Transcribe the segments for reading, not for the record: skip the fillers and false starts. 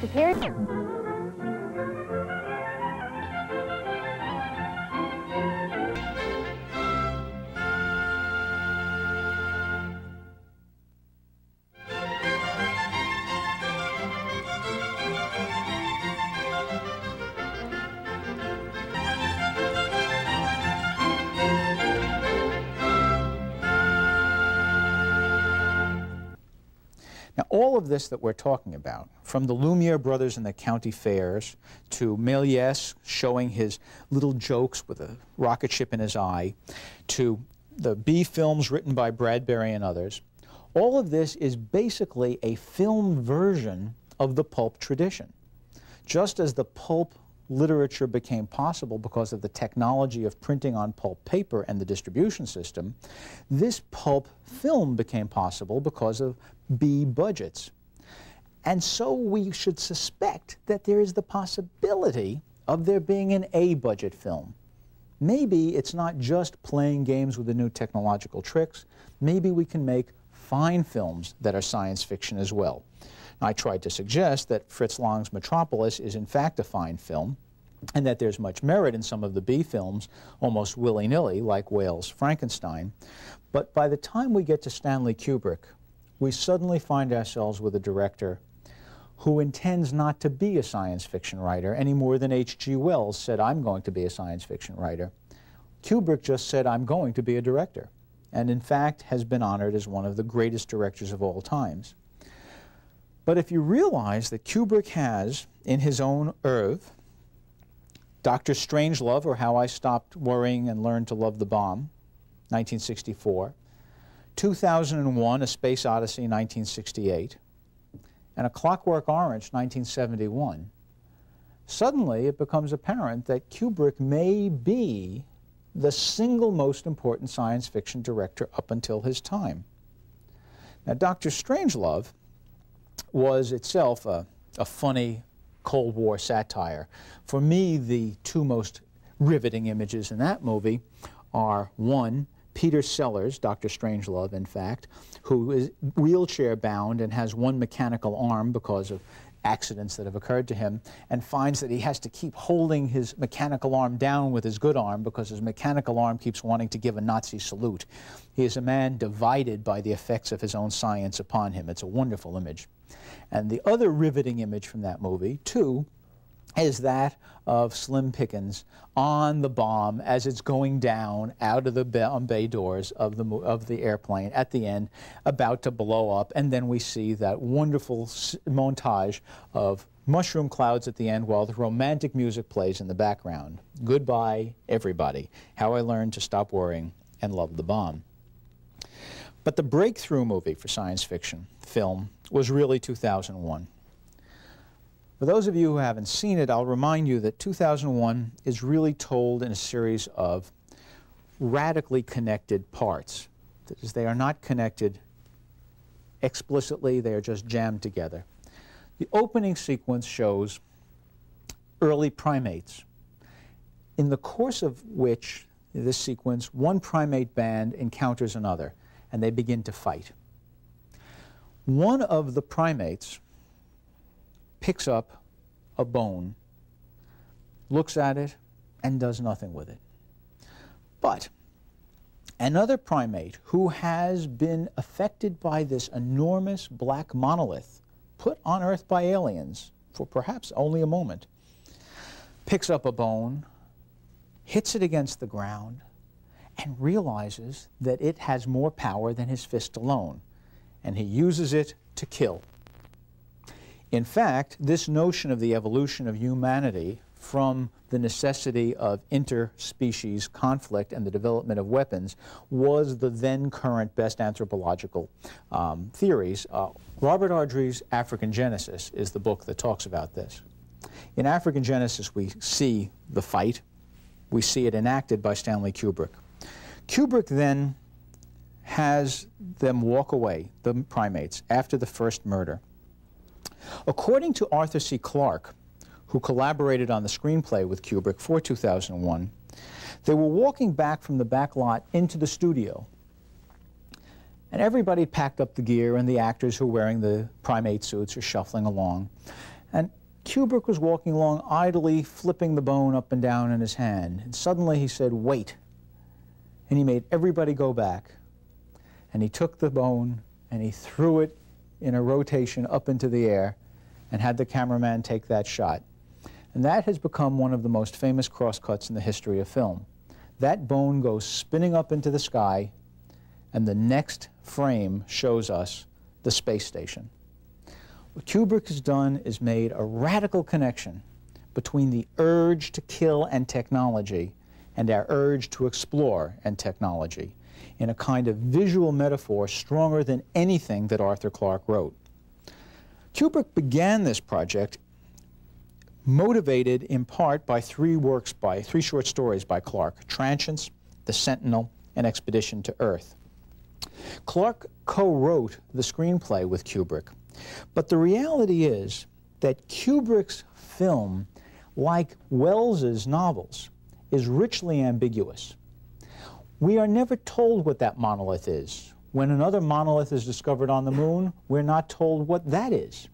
Prepare. Now, all of this that we're talking about, from the Lumiere brothers and the county fairs to Méliès showing his little jokes with a rocket ship in his eye, to the B films written by Bradbury and others, all of this is basically a film version of the pulp tradition. Just as the pulp literature became possible because of the technology of printing on pulp paper and the distribution system, this pulp film became possible because of B budgets. And so we should suspect that there is the possibility of there being an A budget film. Maybe it's not just playing games with the new technological tricks. Maybe we can make fine films that are science fiction as well. I tried to suggest that Fritz Lang's Metropolis is in fact a fine film, and that there's much merit in some of the B films, almost willy-nilly, like Whale's Frankenstein. But by the time we get to Stanley Kubrick, we suddenly find ourselves with a director who intends not to be a science fiction writer any more than H.G. Wells said, "I'm going to be a science fiction writer." Kubrick just said, "I'm going to be a director," and in fact has been honored as one of the greatest directors of all times. But if you realize that Kubrick has, in his own oeuvre, Dr. Strangelove, or How I Stopped Worrying and Learned to Love the Bomb, 1964, 2001, A Space Odyssey, 1968, and A Clockwork Orange, 1971, suddenly it becomes apparent that Kubrick may be the single most important science fiction director up until his time. Now, Dr. Strangelove was itself a funny Cold War satire. For me, the two most riveting images in that movie are, one, Peter Sellers, Dr. Strangelove, in fact, who is wheelchair-bound and has one mechanical arm because of accidents that have occurred to him, and finds that he has to keep holding his mechanical arm down with his good arm because his mechanical arm keeps wanting to give a Nazi salute. He is a man divided by the effects of his own science upon him. It's a wonderful image. And the other riveting image from that movie, too, is that of Slim Pickens on the bomb as it's going down out of the bay doors of the airplane at the end, about to blow up. And then we see that wonderful montage of mushroom clouds at the end while the romantic music plays in the background. Goodbye, everybody. How I Learned to Stop Worrying and Love the Bomb. But the breakthrough movie for science fiction film was really 2001. For those of you who haven't seen it, I'll remind you that 2001 is really told in a series of radically connected parts. That is, they are not connected explicitly, they are just jammed together. The opening sequence shows early primates, in the course of which, this sequence, one primate band encounters another, and they begin to fight. One of the primates picks up a bone, looks at it, and does nothing with it. But another primate who has been affected by this enormous black monolith put on Earth by aliens for perhaps only a moment, picks up a bone, hits it against the ground, and realizes that it has more power than his fist alone, and he uses it to kill. In fact, this notion of the evolution of humanity from the necessity of interspecies conflict and the development of weapons was the then current best anthropological theories. Robert Ardrey's African Genesis is the book that talks about this. In African Genesis, we see the fight. We see it enacted by Stanley Kubrick. Kubrick then has them walk away, the primates, after the first murder. According to Arthur C. Clarke, who collaborated on the screenplay with Kubrick for 2001, they were walking back from the back lot into the studio. And everybody packed up the gear, and the actors who were wearing the primate suits are shuffling along. And Kubrick was walking along idly, flipping the bone up and down in his hand. And suddenly he said, "Wait." And he made everybody go back. And he took the bone and he threw it in a rotation up into the air and had the cameraman take that shot. And that has become one of the most famous crosscuts in the history of film. That bone goes spinning up into the sky, and the next frame shows us the space station. What Kubrick has done is made a radical connection between the urge to kill and technology and our urge to explore and technology in a kind of visual metaphor stronger than anything that Arthur Clarke wrote. Kubrick began this project motivated in part by three short stories by Clarke: Transience, The Sentinel, and Expedition to Earth. Clarke co-wrote the screenplay with Kubrick, but the reality is that Kubrick's film, like Wells's novels, is richly ambiguous. We are never told what that monolith is. When another monolith is discovered on the moon, we're not told what that is.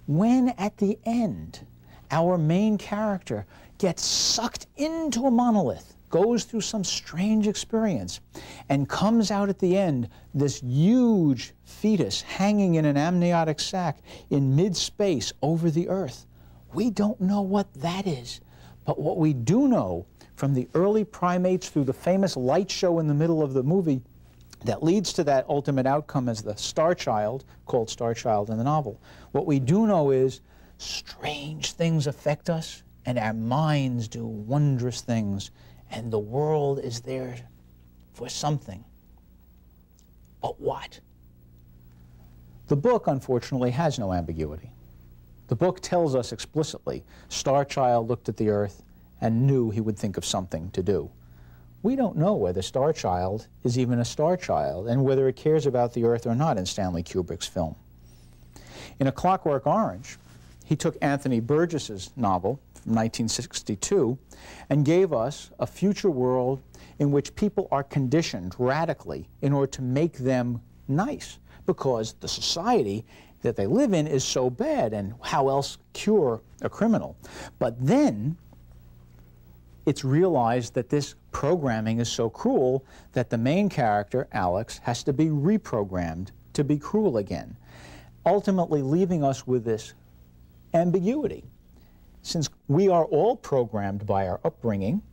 When at the end, our main character gets sucked into a monolith, goes through some strange experience, and comes out at the end, this huge fetus hanging in an amniotic sac in mid-space over the Earth. We don't know what that is. But what we do know from the early primates through the famous light show in the middle of the movie that leads to that ultimate outcome as the Star Child, called Star Child in the novel, what we do know is strange things affect us, and our minds do wondrous things, and the world is there for something. But what? The book, unfortunately, has no ambiguity. The book tells us explicitly, Star Child looked at the Earth and knew he would think of something to do. We don't know whether Star Child is even a Star Child and whether it cares about the Earth or not in Stanley Kubrick's film. In A Clockwork Orange, he took Anthony Burgess's novel from 1962 and gave us a future world in which people are conditioned radically in order to make them nice, because the society that they live in is so bad, and how else cure a criminal? But then it's realized that this programming is so cruel that the main character, Alex, has to be reprogrammed to be cruel again, ultimately leaving us with this ambiguity. Since we are all programmed by our upbringing,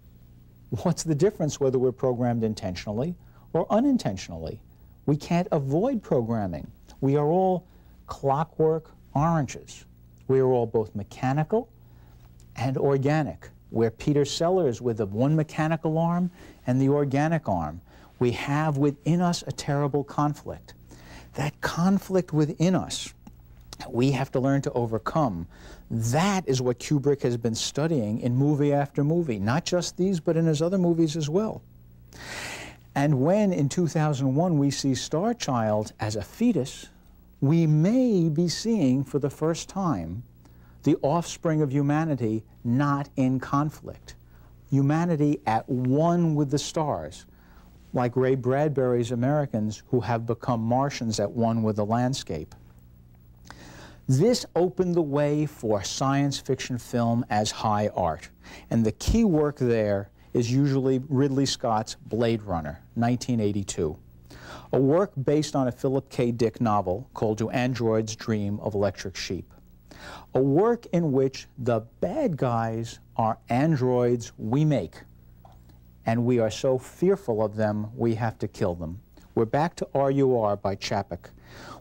what's the difference whether we're programmed intentionally or unintentionally? We can't avoid programming. We are all clockwork oranges. We are all both mechanical and organic. We're Peter Sellers with the one mechanical arm and the organic arm. We have within us a terrible conflict. That conflict within us, we have to learn to overcome. That is what Kubrick has been studying in movie after movie, not just these, but in his other movies as well. And when, in 2001, we see Star Child as a fetus, we may be seeing for the first time the offspring of humanity not in conflict. Humanity at one with the stars, like Ray Bradbury's Americans, who have become Martians at one with the landscape. This opened the way for science fiction film as high art, and the key work there is usually Ridley Scott's Blade Runner, 1982, a work based on a Philip K. Dick novel called Do Androids Dream of Electric Sheep, a work in which the bad guys are androids we make, and we are so fearful of them we have to kill them. We're back to RUR by Chapek.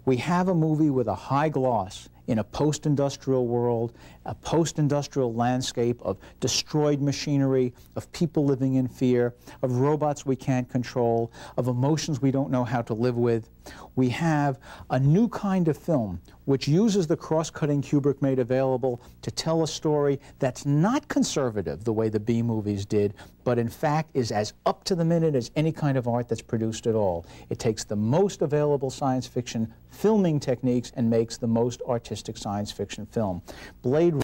We have a movie with a high gloss in a post-industrial world, a post-industrial landscape of destroyed machinery, of people living in fear, of robots we can't control, of emotions we don't know how to live with. We have a new kind of film which uses the cross-cutting Kubrick made available to tell a story that's not conservative the way the B-movies did, but in fact is as up to the minute as any kind of art that's produced at all. It takes the most available science fiction filming techniques and makes the most artistic science fiction film. Blade